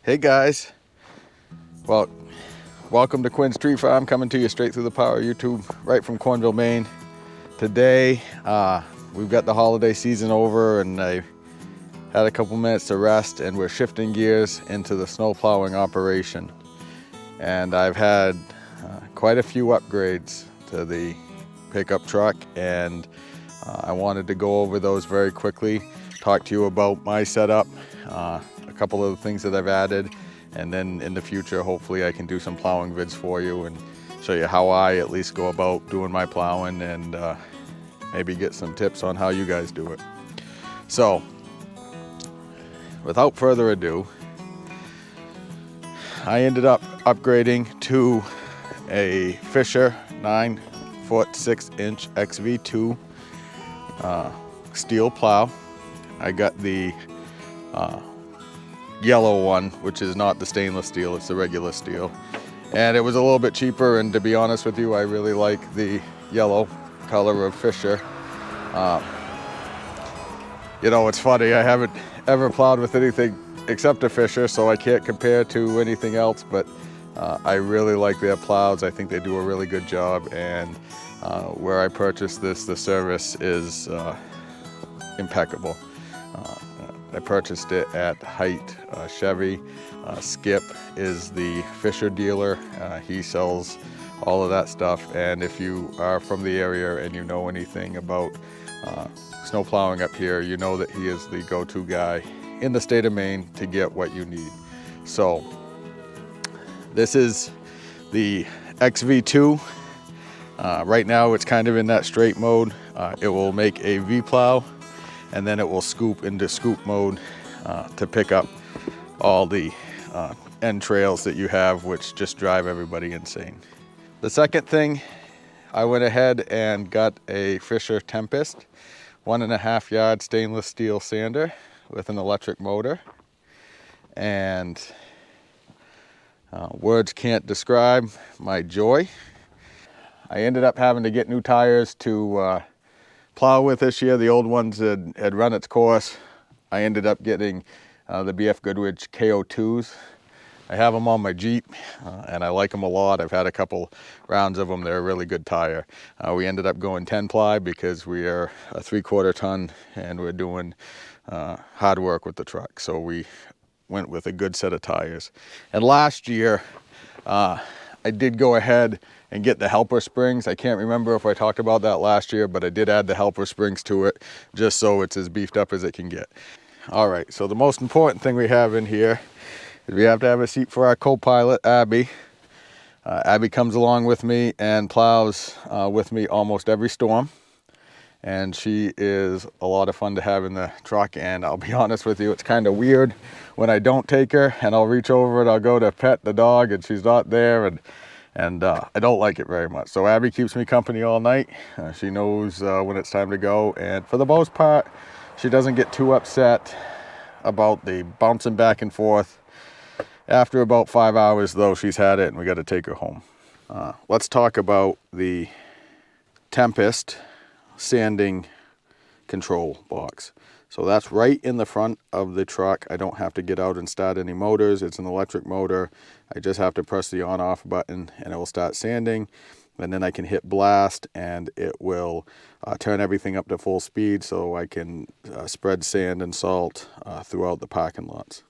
Hey guys, well, welcome to Quinn's Tree Farm, coming to you straight through the power of YouTube, right from Cornville, Maine. Today, we've got the holiday season over and I had a couple minutes to rest, and we're shifting gears into the snow plowing operation. And I've had quite a few upgrades to the pickup truck, and I wanted to go over those very quickly, talk to you about my setup, a couple of the things that I've added, and then in the future hopefully I can do some plowing vids for you and show you how I at least go about doing my plowing, and maybe get some tips on how you guys do it. So without further ado, I ended up upgrading to a Fisher 9-foot 6-inch XV2 steel plow. I got the yellow one, which is not the stainless steel, it's the regular steel, and it was a little bit cheaper, and to be honest with you, I really like the yellow color of Fisher. You know, it's funny, I haven't ever plowed with anything except a Fisher, so I can't compare to anything else, but I really like their plows. I think they do a really good job, and where I purchased this, the service is impeccable. I purchased it at Height Chevy. Skip is the Fisher dealer. He sells all of that stuff, and if you are from the area and you know anything about snow plowing up here, you know that he is the go-to guy in the state of Maine to get what you need. So this is the XV2. Right now it's kind of in that straight mode. It will make a V plow, and then it will scoop into scoop mode to pick up all the end trails that you have, which just drive everybody insane. The second thing, I went ahead and got a Fisher Tempest 1.5 yard stainless steel sander with an electric motor, and words can't describe my joy. I ended up having to get new tires to plow with this year. The old ones had run its course. I ended up getting the BF Goodrich KO2s. I have them on my Jeep, and I like them a lot. I've had a couple rounds of them. They're a really good tire. We ended up going 10 ply because we are a 3/4 ton and we're doing hard work with the truck. So we went with a good set of tires. And last year, I did go ahead and get the helper springs. I can't remember if I talked about that last year, but I did add the helper springs to it just so it's as beefed up as it can get. All right, so the most important thing we have in here is we have to have a seat for our co-pilot, Abby. Abby comes along with me and plows with me almost every storm. And she is a lot of fun to have in the truck, and I'll be honest with you, it's kind of weird when I don't take her and I'll reach over and I'll go to pet the dog and she's not there, and I don't like it very much. So Abby keeps me company all night. She knows when it's time to go, and for the most part, she doesn't get too upset about the bouncing back and forth. After about 5 hours though, she's had it and we got to take her home. Let's talk about the Tempest sanding control box. So that's right in the front of the truck. I don't have to get out and start any motors. It's an electric motor. I just have to press the on off button and it will start sanding, and then I can hit blast and it will turn everything up to full speed so I can spread sand and salt throughout the parking lots.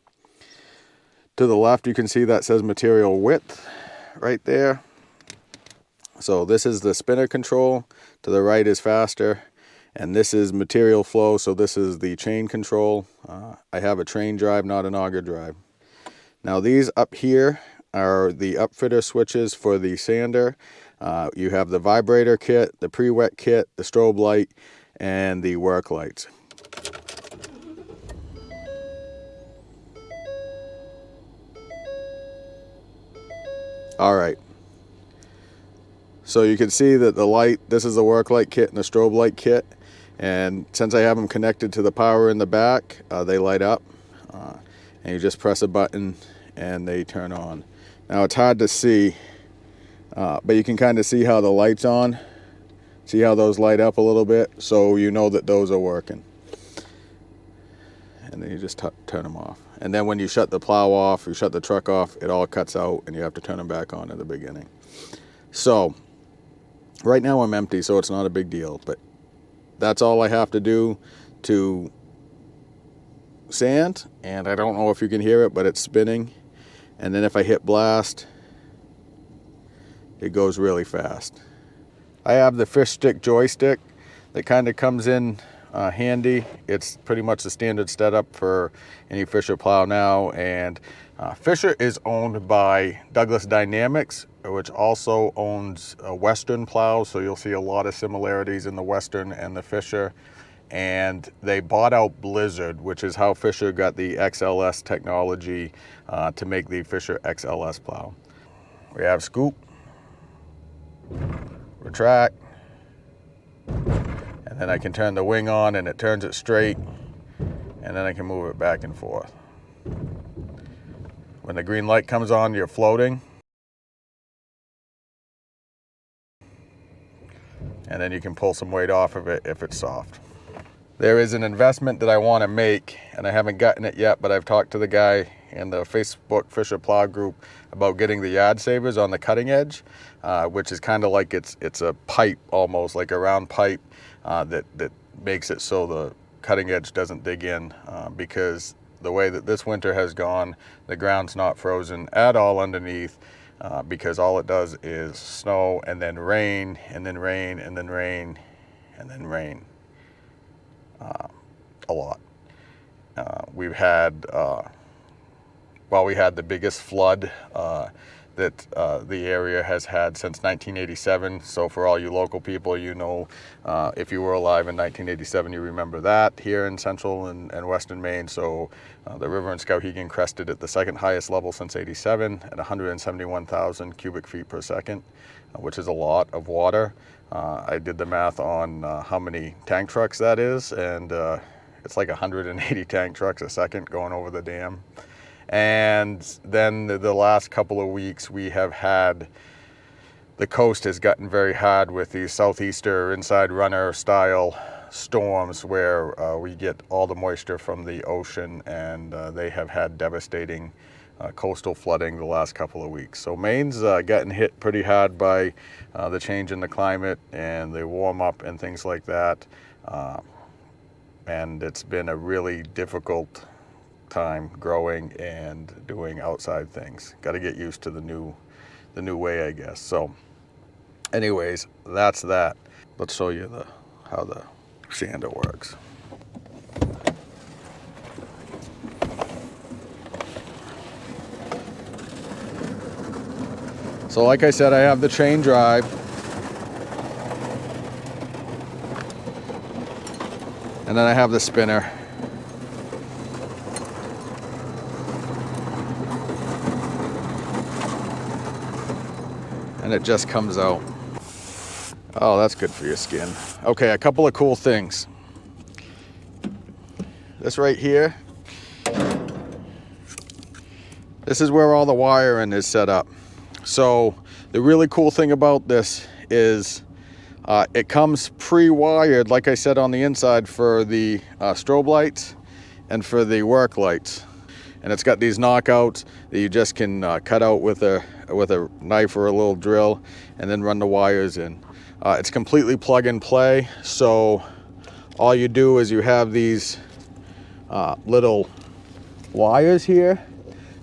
To the left you can see that says material width right there. So this is the spinner control, to the right is faster, and this is material flow, so this is the chain control. I have a train drive, not an auger drive. Now these up here are the upfitter switches for the sander. You have the vibrator kit, the pre-wet kit, the strobe light, and the work lights. All right. So you can see that the light, this is the work light kit and the strobe light kit. And since I have them connected to the power in the back, they light up. And you just press a button and they turn on. Now it's hard to see, but you can kind of see how the light's on. See how those light up a little bit? So you know that those are working. And then you just turn them off. And then when you shut the plow off, you shut the truck off, it all cuts out and you have to turn them back on in the beginning. So right now I'm empty, so it's not a big deal, but that's all I have to do to sand. And I don't know if you can hear it, but it's spinning. And then if I hit blast, it goes really fast. I have the fish stick joystick that kind of comes in handy. It's pretty much the standard setup for any Fisher plow now. And Fisher is owned by Douglas Dynamics, which also owns Western plows. So you'll see a lot of similarities in the Western and the Fisher. And they bought out Blizzard, which is how Fisher got the XLS technology to make the Fisher XLS plow. We have scoop, retract, and then I can turn the wing on and it turns it straight, and then I can move it back and forth. When the green light comes on, you're floating, and then you can pull some weight off of it if it's soft. There is an investment that I want to make, and I haven't gotten it yet, but I've talked to the guy in the Facebook Fisher Plow group about getting the yard savers on the cutting edge, which is kind of like it's a pipe, almost like a round pipe that makes it so the cutting edge doesn't dig in, because the way that this winter has gone, the ground's not frozen at all underneath, because all it does is snow and then rain and then rain and then rain and then rain. A lot. We've had, we had the biggest flood that the area has had since 1987. So for all you local people, you know, if you were alive in 1987, you remember that here in Central and Western Maine. So the river in Skowhegan crested at the second highest level since 87 at 171,000 cubic feet per second, which is a lot of water. I did the math on how many tank trucks that is, and it's like 180 tank trucks a second going over the dam. And then the last couple of weeks we have had, the coast has gotten very hard with these southeaster inside runner style storms where we get all the moisture from the ocean, and they have had devastating coastal flooding the last couple of weeks. So Maine's gotten hit pretty hard by the change in the climate and the warm up and things like that. And it's been a really difficult time growing and doing outside things. Got to get used to the new way, I guess. So anyways, that's that. Let's show you how the sander works. So like I said, I have the chain drive. And then I have the spinner. And it just comes out. Oh, that's good for your skin. Okay, a couple of cool things. This right here, this is where all the wiring is set up. So the really cool thing about this is it comes pre-wired, like I said, on the inside for the strobe lights and for the work lights. And it's got these knockouts that you just can cut out with a knife or a little drill and then run the wires in. It's completely plug and play. So all you do is you have these little wires here.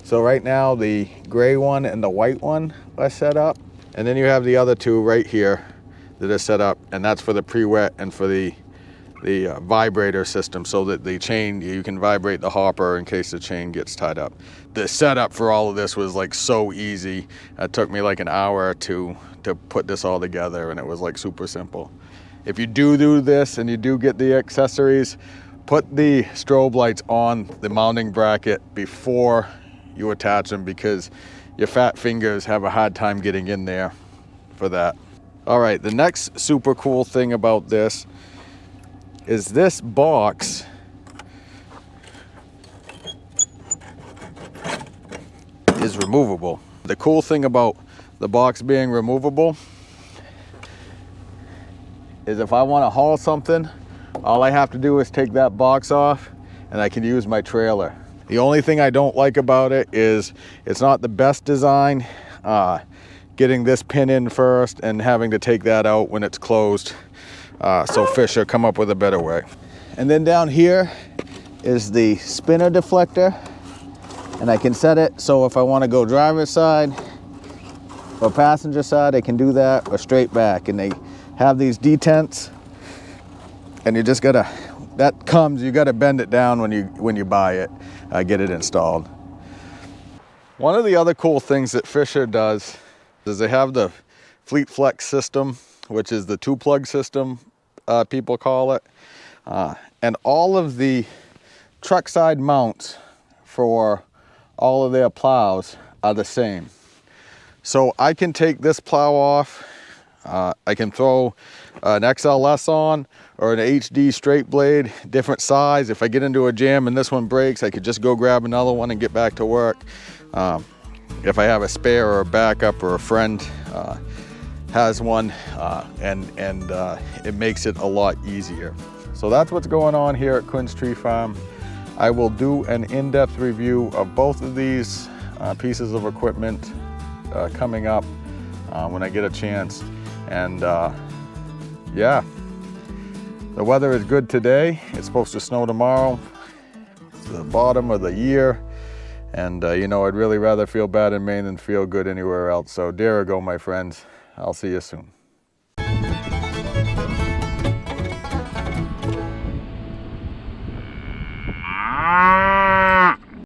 So right now the gray one and the white one are set up. And then you have the other two right here that are set up, and that's for the pre-wet and for the vibrator system, so that the chain, you can vibrate the hopper in case the chain gets tied up. The setup for all of this was like so easy. It took me like an hour to put this all together, and it was like super simple. If you do this and you do get the accessories, put the strobe lights on the mounting bracket before you attach them, because your fat fingers have a hard time getting in there for that. All right, the next super cool thing about this is this box is removable. The cool thing about the box being removable is if I want to haul something, all I have to do is take that box off and I can use my trailer. The only thing I don't like about it is it's not the best design. Getting this pin in first and having to take that out when it's closed. So Fisher come up with a better way. And then down here is the spinner deflector. And I can set it so if I want to go driver's side or passenger side, I can do that, or straight back. And they have these detents, and you just gotta, you gotta bend it down when you buy it, get it installed. One of the other cool things that Fisher does is they have the Fleet Flex system, which is the 2-plug system, people call it. And all of the truck side mounts for all of their plows are the same. So I can take this plow off, I can throw an XLS on or an HD straight blade, different size. If I get into a jam and this one breaks, I could just go grab another one and get back to work. If I have a spare or a backup or a friend has one, and it makes it a lot easier. So that's what's going on here at Quinn's Tree Farm. I will do an in-depth review of both of these pieces of equipment coming up when I get a chance. And yeah, the weather is good today. It's supposed to snow tomorrow. It's the bottom of the year. And you know, I'd really rather feel bad in Maine than feel good anywhere else. So there you go, my friends. I'll see you soon.